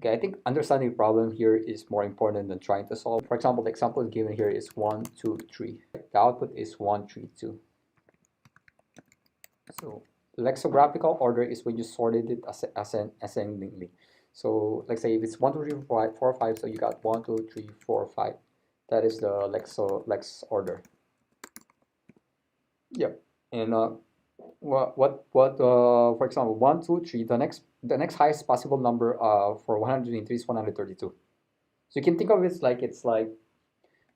Okay, I think understanding the problem here is more important than trying to solve. For example, the example given here is 1, 2, 3. The output is 1, 3, 2. So lexicographical order is when you sorted it ascendingly. So let's say if it's 1, 2, 3, 4, 5, so you got 1, 2, 3, 4, 5. That is the lex order. Yep. And for example, 1, 2, 3, the next highest possible number for 123 is 132. So you can think of it like it's like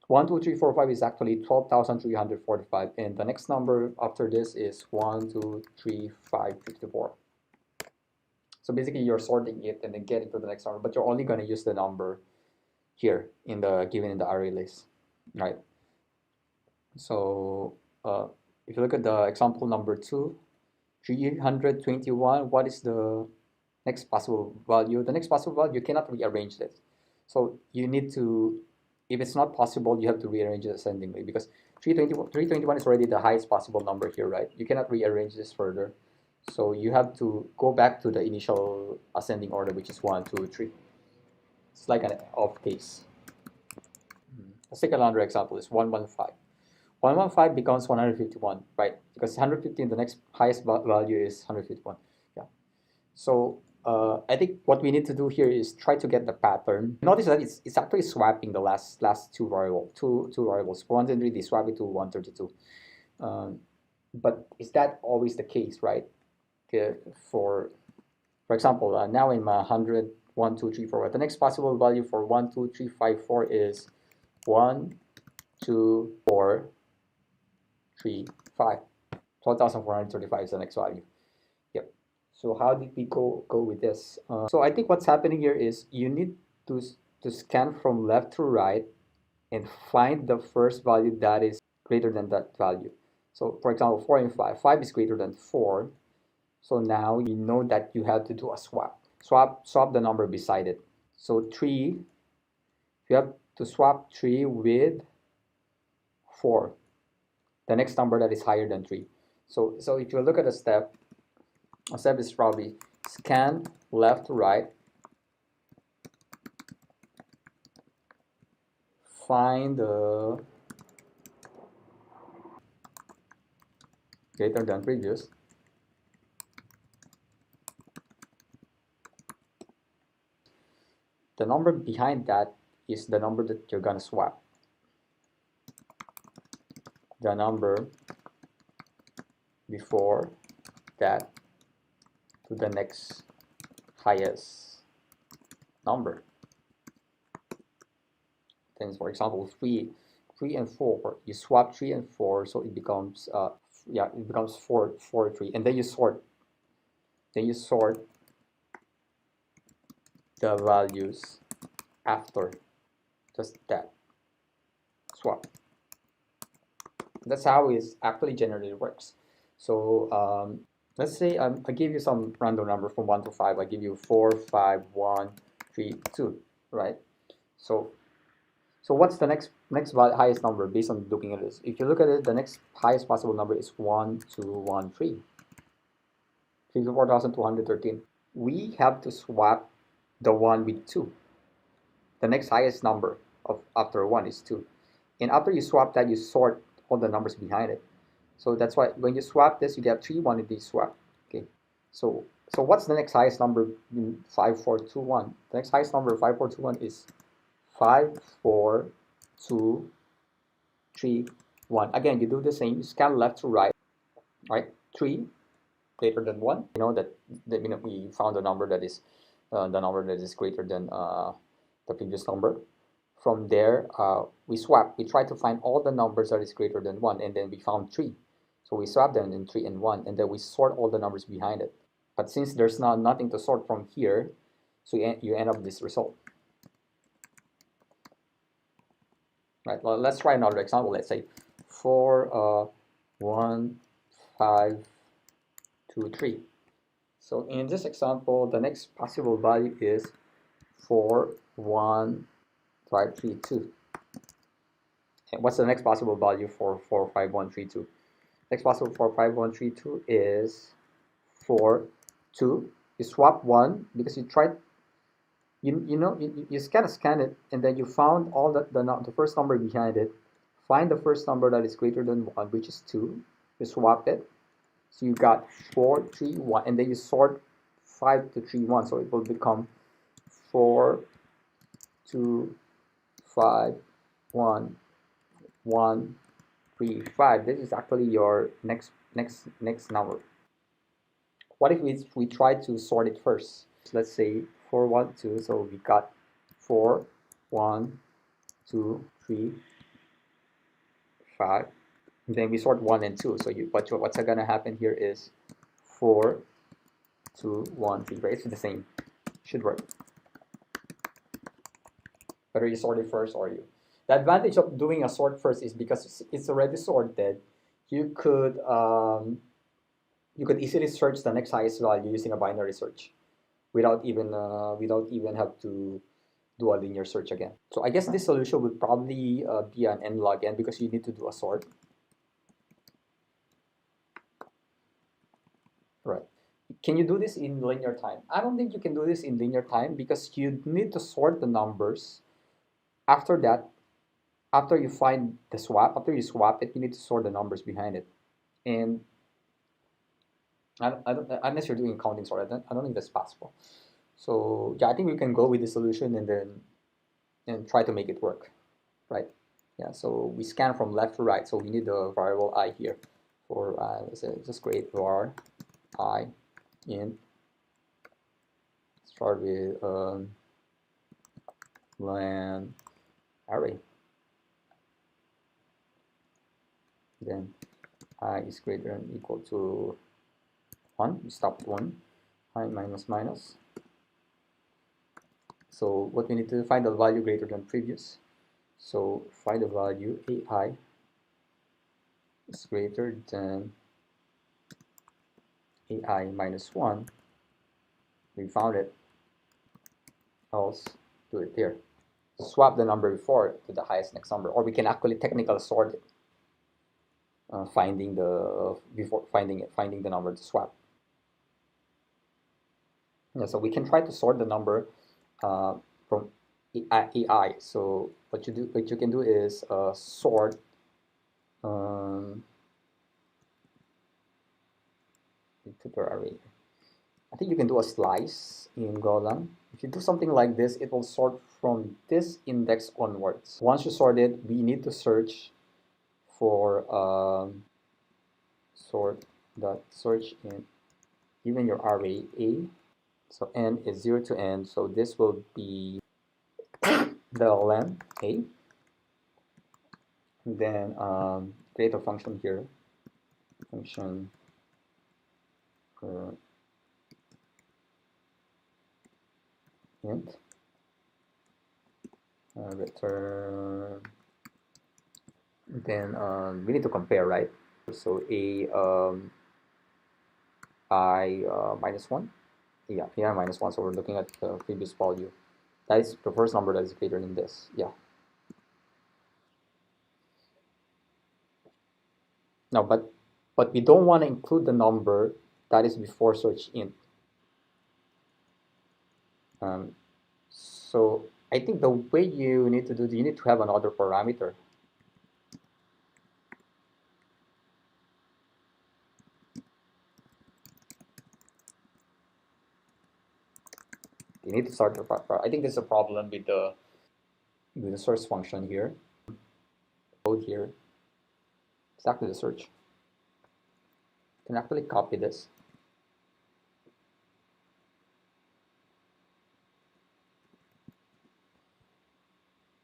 1, 2, 3, 4, 5 is actually 12,345, and the next number after this is 1, 2, 3, 5, 54. So basically you're sorting it and then getting to the next number, but you're only going to use the number here in the given in the array list, right? So if you look at the example number 2, 321, what is the next possible value? The next possible value, you cannot rearrange this. So you need to, if it's not possible, you have to rearrange it ascendingly, because 321 is already the highest possible number here, right? You cannot rearrange this further. So you have to go back to the initial ascending order, which is 1, 2, 3. It's like an off case. Let's take another example. It's 115. 115 becomes 151, right? Because 115, the next highest value is 151. Yeah. So I think what we need to do here is try to get the pattern. Notice that it's actually swapping the last two variables. For 123, they swap it to 132. But is that always the case, right? For example, now in my 100, 1, 2, 3, 4, the next possible value for 1, 2, 3, 5, 4 is 1, 2, 4, 3, 5. 12,435 is the next value. Yep. So how did we go with this? So I think what's happening here is you need to scan from left to right and find the first value that is greater than that value. So for example, 4 and 5. 5 is greater than 4. So now you know that you have to do a swap. Swap the number beside it. So 3, you have to swap 3 with 4. The next number that is higher than 3. So if you look at a step is probably scan left to right, find the greater than previous, the number behind that is the number that you're gonna swap. The number before that to the next highest number. Then, for example, 3 and 4, you swap 3 and 4, so it becomes 4, 3, and then you sort the values after just that swap. That's how it actually generally works. So let's say I give you some random number from 1 to 5. I give you 4, 5, 1, 3, 2, right? So what's the next highest number based on looking at this? If you look at it, the next highest possible number is 1, 2, 1, 3. 54,213. We have to swap the 1 with 2. The next highest number after 1 is 2. And after you swap that, you sort all the numbers behind it. So that's why when you swap this, you get 3, 1 in these swap. Okay. So what's the next highest number in 5, 4, 2, 1? The next highest number 5, 4, 2, 1 is 5, 4, 2, 3, 1. Again, you do the same. You scan left to right. Right? 3 greater than 1. You know that we found a number that is greater than the previous number. From there, we swap. We try to find all the numbers that is greater than 1, and then we found 3. So we swap them in 3 and 1, and then we sort all the numbers behind it. But since there's nothing to sort from here, so you end up with this result. Right. Well, let's try another example. Let's say 4, 1, 5, 2, 3. So in this example, the next possible value is 4, 1, 5, 3, 2. And what's the next possible value for 4, 5, 1, 3, 2? Next possible for 5, 1, 3, 2 is 4, 2. You swap 1 because you tried you kind of scan it, and then you found all the first number behind it. Find the first number that is greater than 1, which is 2. You swap it. So you got 4, 3, 1, and then you sort 5 to 3, 1. So it will become 4, 2, 5, 1, 1, 3, 5. This is actually your next number. What if we try to sort it first? Let's say 4, 1, 2. So we got 4, 1, 2, 3, 5. And then we sort 1 and 2. So what's gonna happen here is 4, 2, 1, 3. Right? It's the same. Should work. Whether you sort it first or you. The advantage of doing a sort first is because it's already sorted. You could easily search the next highest value using a binary search without even have to do a linear search again. So I guess this solution would probably be an n log n because you need to do a sort. Right. Can you do this in linear time? I don't think you can do this in linear time because you need to sort the numbers. After that, after you find the swap, after you swap it, you need to sort the numbers behind it. And unless you're doing counting sort, I don't think that's possible. So yeah, I think we can go with the solution and try to make it work, right? Yeah, so we scan from left to right, so we need the variable I here for let's say just create var I int, start with len array, then I is greater than equal to 1, we stop at 1, I minus minus. So what we need to find the value greater than previous. So find the value AI is greater than AI minus 1. We found it. Else do it here. Swap the number before to the highest next number, or we can actually technically sort it, finding the number to swap. Yeah, so we can try to sort the number from AI. So what you can do is sort array. I think you can do a slice in Golang. If you do something like this, it will sort from this index onwards. Once you sort it, we need to search for search in given your array A. So n is 0 to n. So this will be the len A. And then create a function here. Function int return. Then we need to compare, right? So a I minus 1. Yeah, minus 1. So we're looking at the previous value. That is the first number that is greater than this. Yeah. Now, but we don't want to include the number that is before search int. So I think the way you need to you need to have another parameter. You need to start the. I think there's a problem with the source function here. Code here. Exactly the search. You can actually copy this.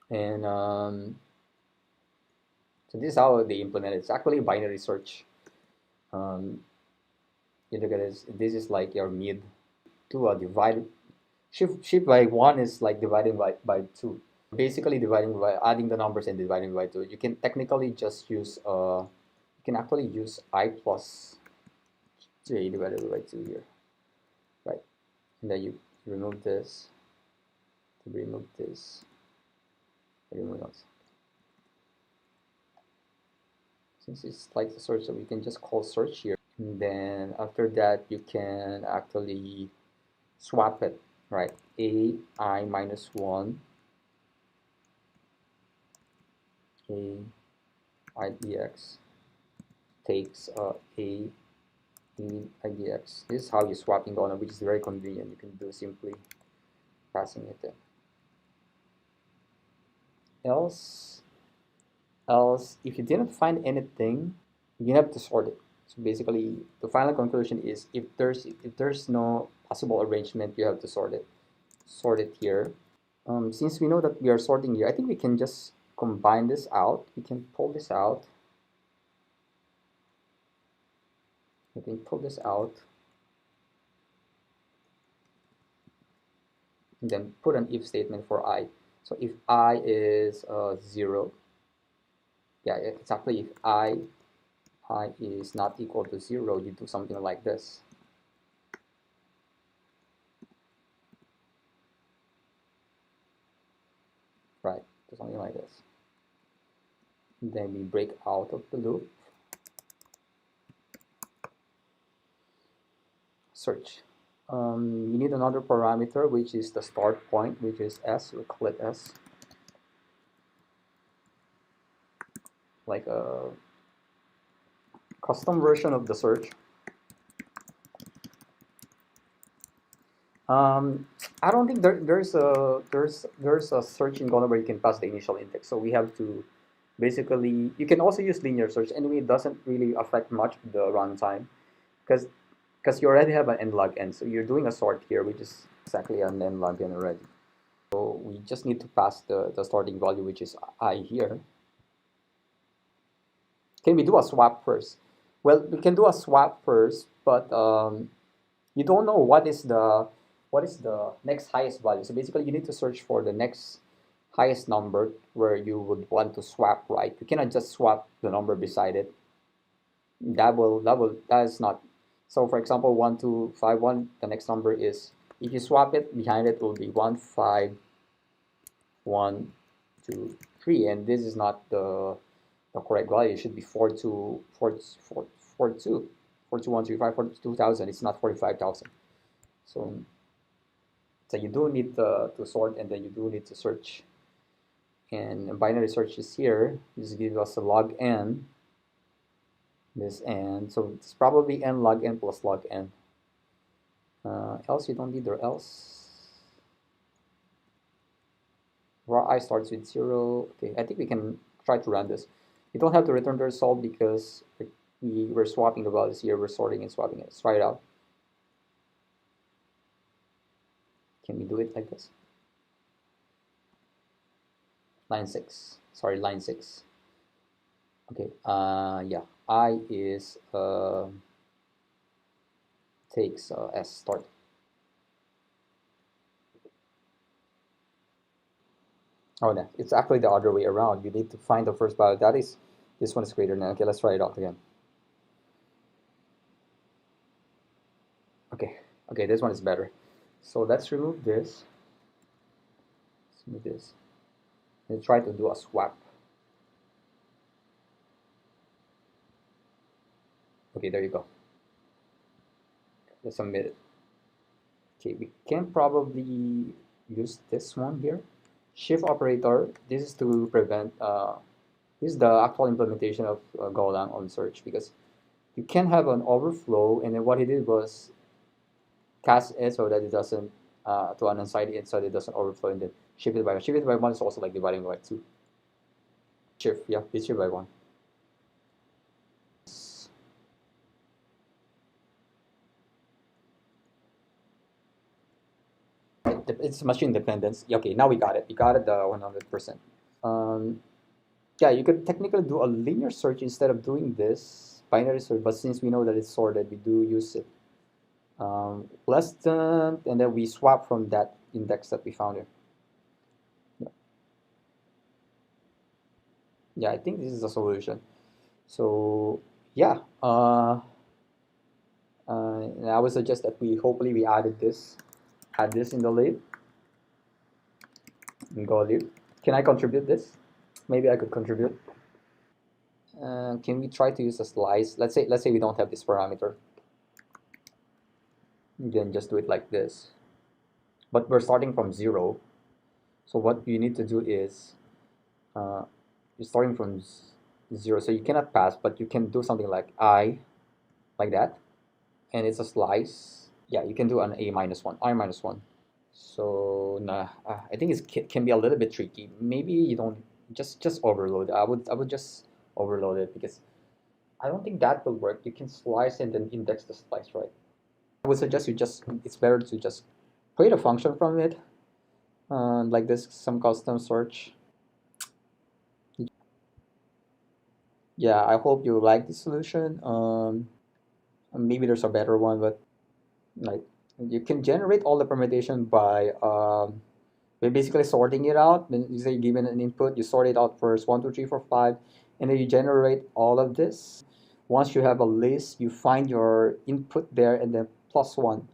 And so this is how they implement it. It's actually binary search. You look at this. This is like your mid to a divide. Shift by 1 is like dividing by 2. Basically dividing by adding the numbers and dividing by 2. You can technically just use you can actually use I plus j divided by 2 here, right? And then you remove this, remove this, remove those. Since it's like the search, so we can just call search here, and then after that you can actually swap it. right? AI minus 1, A IDX takes A IDX. This is how you're swapping the honor, which is very convenient. You can do simply passing it in. Else, if you didn't find anything, you have to sort it. So basically, the final conclusion is if there's no possible arrangement, you have to sort it. Sort it here. Since we know that we are sorting here, I think we can just combine this out. We can pull this out. We can pull this out. And then put an if statement for I. So if I is 0, yeah, exactly. If I is not equal to 0, you do something like this. Right, do something like this. And then we break out of the loop. Search. You need another parameter, which is the start point, which is S. We'll call it S. Like a custom version of the search. I don't think there's a search in Golang where you can pass the initial index. So we have to basically, you can also use linear search. Anyway, it doesn't really affect much the runtime because you already have an n log n. So you're doing a sort here, which is exactly an n log n already. So we just need to pass the starting value, which is I here. Can we do a swap first? Well, we can do a swap first, but you don't know what is the next highest value. So basically, you need to search for the next highest number where you would want to swap, right? You cannot just swap the number beside it. That is not. So for example, 1251, the next number is, if you swap it, behind it will be 15123, and this is not the correct value. It should be 42135 42,000. It's not 45,000. So you do need to sort, and then you do need to search. And binary search is here. This gives us a log n. This n. So it's probably n log n plus log n. Else you don't need the else. Raw I starts with 0. Okay, I think we can try to run this. You don't have to return the result because we're swapping the values here. We're sorting and swapping it. Let's try it out. Can we do it like this? Line 6. Sorry, line 6. Okay, yeah. I is takes S start. Oh, no, it's actually the other way around. You need to find the first value. That is, this one is greater than. Okay, let's try it out again. Okay, this one is better. So let's remove this. Let's remove this. And try to do a swap. Okay, there you go. Let's submit it. Okay, we can probably use this one here. Shift operator. This is to prevent. This is the actual implementation of Golang on search, because you can have an overflow, and then what he did was cast it so that it doesn't to an inside it, so it doesn't overflow, and then shift it by one. Shift it by one is also like dividing by 2. Shift, yeah, it's shift by 1. It's machine dependence. Okay, now we got it. We got it 100%. Yeah, you could technically do a linear search instead of doing this binary search, but since we know that it's sorted, we do use it. Less than, and then we swap from that index that we found here. Yeah, I think this is a solution. So yeah, I would suggest that hopefully we add this in the lib, in Go lib. Can I contribute this? Maybe I could contribute. Can we try to use a slice? Let's say we don't have this parameter. Then just do it like this. but we're starting from 0. So what you need to do is you're starting from 0, so you cannot pass, but you can do something like I, like that, and it's a slice. Yeah, you can do an a minus 1, I minus 1. So nah, I think it can be a little bit tricky. Maybe you don't just overload. I would just overload it, because I don't think that will work. You can slice and then index the slice, right? I would suggest you just, it's better to just create a function from it, like this, some custom search. Yeah, I hope you like this solution. Maybe there's a better one, but like, you can generate all the permutation by basically sorting it out. Then you say given an input, you sort it out first, 1, 2, 3, 4, 5, and then you generate all of this. Once you have a list, you find your input there and then plus 1.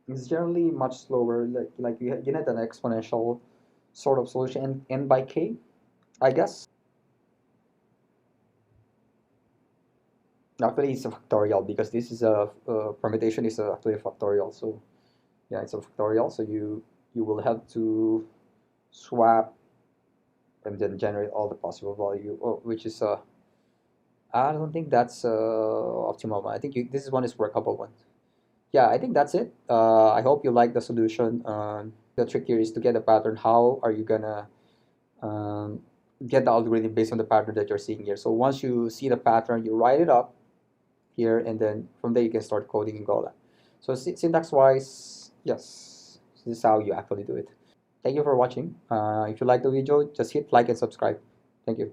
It's generally much slower. Like you get an exponential sort of solution, n by k, I guess. Actually, it's a factorial, because this is permutation is actually a factorial. So yeah, it's a factorial. So you will have to swap and then generate all the possible value, which is I don't think that's optimal one. I think this is one is workable one. Yeah, I think that's it. I hope you like the solution. The trick here is to get a pattern. How are you gonna um, get the algorithm based on the pattern that you're seeing here? So once you see the pattern, you write it up here, and then from there you can start coding in Golang. So syntax wise, yes, this is how you actually do it. Thank you for watching. If you like the video, just hit like and subscribe. Thank you.